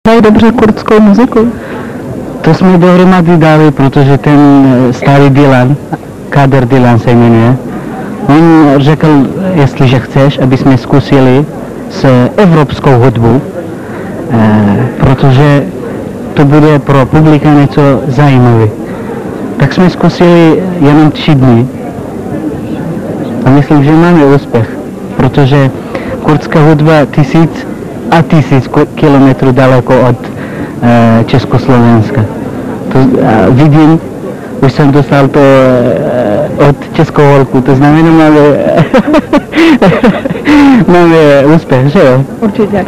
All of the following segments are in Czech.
Hrají dobře kurdskou muziku? To jsme dohromady dali, protože ten starý Dylan, Kader Dylan se jmenuje, on řekl, jestliže chceš, aby jsme zkusili s evropskou hudbou, protože to bude pro publika něco zajímavé. Tak jsme zkusili jenom 3 dny a myslím, že máme úspěch, protože kurdská hudba 1000 a 1000 kilometrů daleko od Československa. To vidím, už jsem dostal to od Českou holku, to znamená, máme úspěch, že jo? Určitě.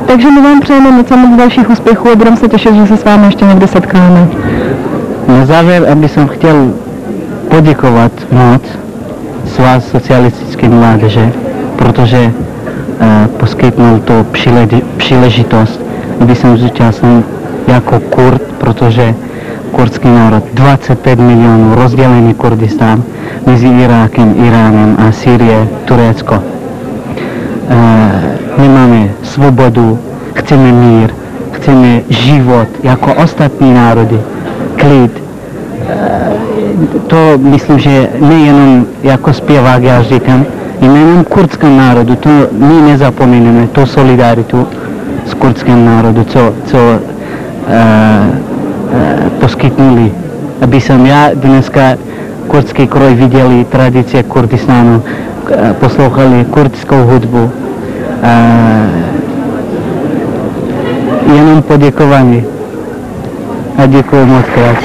Takže my vám přejeme moc dalších úspěchů a budeme se těšit, že se s vámi ještě někdy setkáme. Na závěr, aby jsem chtěl poděkovat moc Svaz socialistické mládeže, protože poskytnul to příležitost, aby jsem zúčastnil jako Kurd, protože kurdský národ, 25 milionů, rozdělený Kurdistán mezi Irákem, Iránem a Sýrie, Turecko. My máme svobodu, chceme mír, chceme život jako ostatní národy, klid. To myslím, že nejenom jako zpěvák já říkám, jménem kurdského národu, to my nezapomeneme, tu solidaritu s kurdským národem, co poskytnuli. Aby jsem já dneska kurdský kroj viděli tradice Kurdistánu, poslouchali kurdskou hudbu. Jenom poděkování. A děkuji moc krát.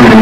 No,